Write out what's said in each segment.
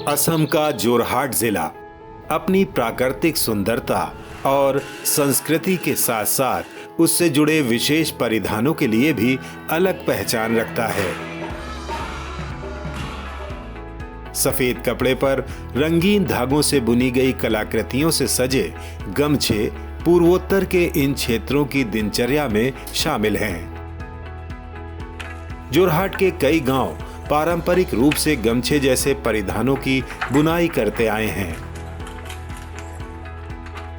असम का जोरहाट जिला अपनी प्राकृतिक सुंदरता और संस्कृति के साथ साथ उससे जुड़े विशेष परिधानों के लिए भी अलग पहचान रखता है। सफेद कपड़े पर रंगीन धागों से बुनी गई कलाकृतियों से सजे गमछे पूर्वोत्तर के इन क्षेत्रों की दिनचर्या में शामिल हैं। जोरहाट के कई गांव पारंपरिक रूप से गमछे जैसे परिधानों की बुनाई करते आए हैं।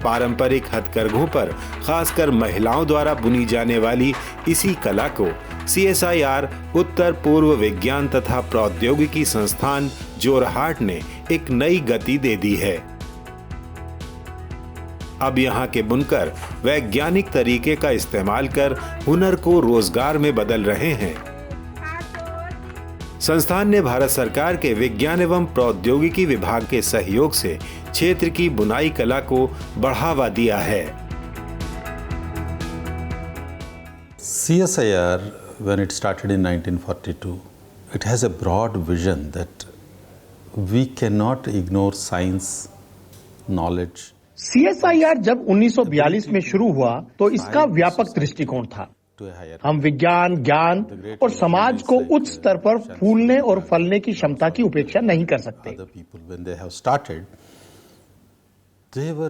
पारंपरिक हथकरघों पर खासकर महिलाओं द्वारा बुनी जाने वाली इसी कला को CSIR उत्तर पूर्व विज्ञान तथा प्रौद्योगिकी संस्थान जोरहाट ने एक नई गति दे दी है। अब यहाँ के बुनकर वैज्ञानिक तरीके का इस्तेमाल कर हुनर को रोजगार में बदल रहे हैं। संस्थान ने भारत सरकार के विज्ञान एवं प्रौद्योगिकी विभाग के सहयोग से क्षेत्र की बुनाई कला को बढ़ावा दिया है। CSIR, when it started in 1942, it has a broad vision that we cannot ignore science, knowledge. CSIR जब 1942 में शुरू हुआ तो इसका व्यापक दृष्टिकोण था। हम विज्ञान, ज्ञान और समाज को उच्च स्तर पर फूलने और फलने की क्षमता की उपेक्षा नहीं कर सकते।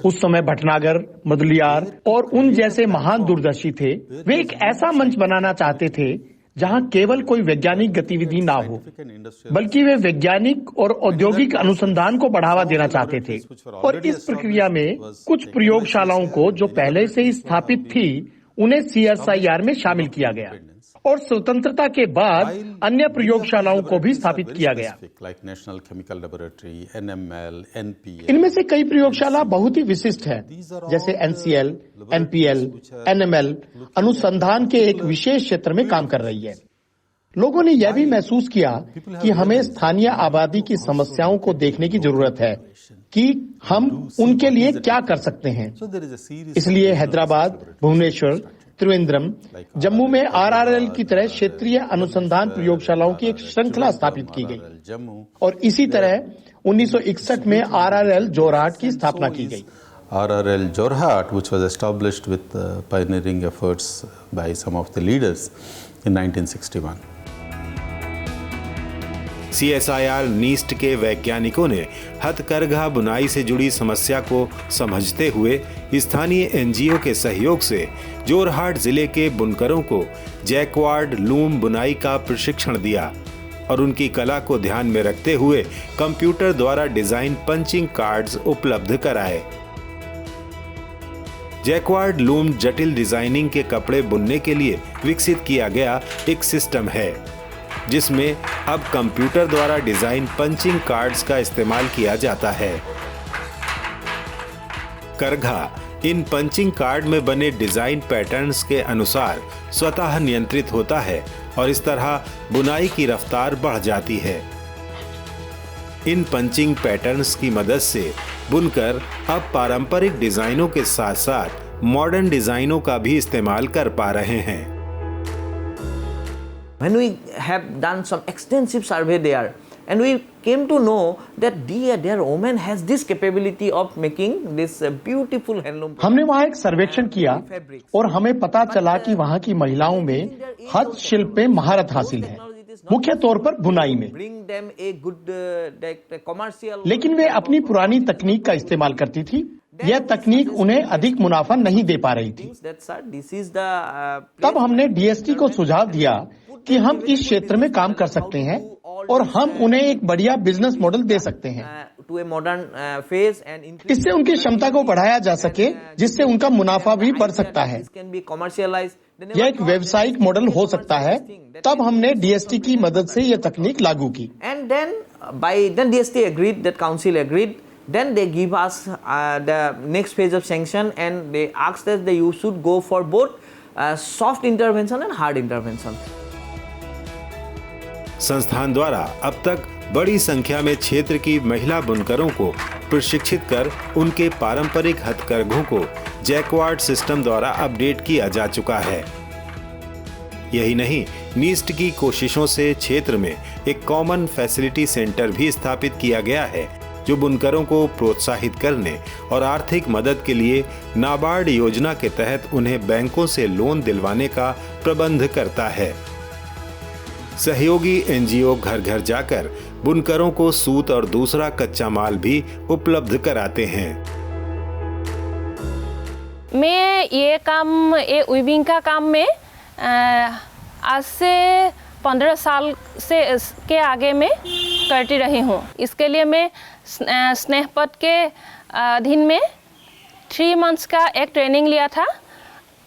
उस समय भटनागर, मुदलियार और उन जैसे महान दूरदर्शी थे। वे एक ऐसा मंच बनाना चाहते थे जहां केवल कोई वैज्ञानिक गतिविधि ना हो, बल्कि वे वैज्ञानिक और औद्योगिक अनुसंधान को बढ़ावा देना चाहते थे। और इस प्रक्रिया में कुछ प्रयोगशालाओं को जो पहले से ही स्थापित थी उन्हें CSIR में शामिल किया गया और स्वतंत्रता के बाद अन्य प्रयोगशालाओं को भी स्थापित किया गया। इनमें से कई प्रयोगशाला बहुत ही विशिष्ट हैं, जैसे NCL, NPL, NML अनुसंधान के एक विशेष क्षेत्र में काम कर रही है। लोगों ने यह भी महसूस किया कि हमें स्थानीय आबादी की समस्याओं को देखने की जरूरत है कि हम उनके लिए क्या कर सकते हैं। इसलिए हैदराबाद, भुवनेश्वर, त्रिवेंद्रम, जम्मू में RRL की तरह क्षेत्रीय अनुसंधान प्रयोगशालाओं की एक श्रृंखला स्थापित की गई और इसी तरह 1961 में RRL जोरहाट की स्थापना की गई। RRL Jorhat, which was established with pioneering efforts by some of the leaders in 1961. CSIR नीस्ट के वैज्ञानिकों ने हथकरघा बुनाई से जुड़ी समस्या को समझते हुए स्थानीय NGO के सहयोग से जोरहाट जिले के बुनकरों को जैक्वार्ड लूम बुनाई का प्रशिक्षण दिया और उनकी कला को ध्यान में रखते हुए कंप्यूटर द्वारा डिजाइन पंचिंग कार्ड्स उपलब्ध कराए। जैक्वार्ड लूम जटिल डिजाइनिंग के कपड़े बुनने के लिए विकसित किया गया एक सिस्टम है, जिसमें अब कंप्यूटर द्वारा डिजाइन पंचिंग कार्ड्स का इस्तेमाल किया जाता है। करघा इन पंचिंग कार्ड में बने डिजाइन पैटर्न्स के अनुसार स्वतः नियंत्रित होता है और इस तरह बुनाई की रफ्तार बढ़ जाती है। इन पंचिंग पैटर्न्स की मदद से बुनकर अब पारंपरिक डिजाइनों के साथ साथ मॉडर्न डिजाइनों का भी इस्तेमाल कर पा रहे हैं। When we have done some extensive survey there, and we came to know that their woman has this capability of making this beautiful handloom. हमने वहाँ एक सर्वेक्षण किया और हमें पता चला कि वहाँ की महिलाओं में हस्तशिल्प में महारत हासिल है, मुख्य तौर पर बुनाई में। लेकिन वे अपनी पुरानी तकनीक का इस्तेमाल करती थी। यह तकनीक उन्हें अधिक मुनाफा नहीं दे पा रही थी। तब हमने DST को सुझाव दिया कि हम इस क्षेत्र में काम कर सकते हैं और हम उन्हें एक बढ़िया बिजनेस मॉडल दे सकते हैं। इससे उनकी क्षमता को बढ़ाया जा सके, जिससे उनका मुनाफा भी बढ़ सकता है। यह एक व्यावसायिक मॉडल हो सकता है। तब हमने DST की मदद से यह तकनीक लागू की। Then DST agreed, that council agreed. Then they give us the next phase of sanction and they asked us that you should go for both soft intervention and hard intervention. संस्थान द्वारा अब तक बड़ी संख्या में क्षेत्र की महिला बुनकरों को प्रशिक्षित कर उनके पारंपरिक हथकरघों को जैक्वार्ड सिस्टम द्वारा अपडेट किया जा चुका है। यही नहीं, नीस्ट की कोशिशों से क्षेत्र में एक कॉमन फैसिलिटी सेंटर भी स्थापित किया गया है, जो बुनकरों को प्रोत्साहित करने और आर्थिक मदद के लिए नाबार्ड योजना के तहत उन्हें बैंकों से लोन दिलवाने का प्रबंध करता है। सहयोगी एनजीओ घर घर जाकर बुनकरों को सूत और दूसरा कच्चा माल भी उपलब्ध कराते हैं। मैं ये वीविंग का काम में आज से 15 साल से के आगे में करती रही हूँ। इसके लिए मैं स्नेहपद के अधीन में 3 मंथ्स का एक ट्रेनिंग लिया था।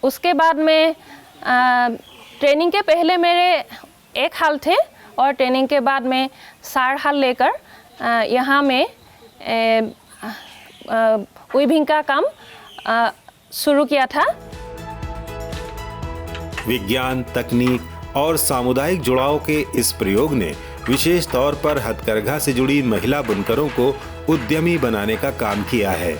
उसके बाद में ट्रेनिंग के पहले मेरे 1 हाल थे और ट्रेनिंग के बाद में 4 हाल लेकर यहाँ में वीविंग का काम शुरू किया था। विज्ञान, तकनीक और सामुदायिक जुड़ाव के इस प्रयोग ने विशेष तौर पर हथकरघा से जुड़ी महिला बुनकरों को उद्यमी बनाने का काम किया है।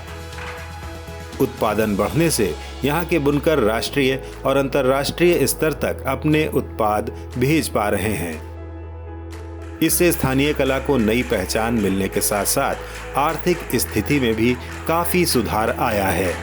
उत्पादन बढ़ने से यहाँ के बुनकर राष्ट्रीय और अंतर्राष्ट्रीय स्तर तक अपने उत्पाद भेज पा रहे हैं। इससे स्थानीय कला को नई पहचान मिलने के साथ साथ आर्थिक स्थिति में भी काफी सुधार आया है।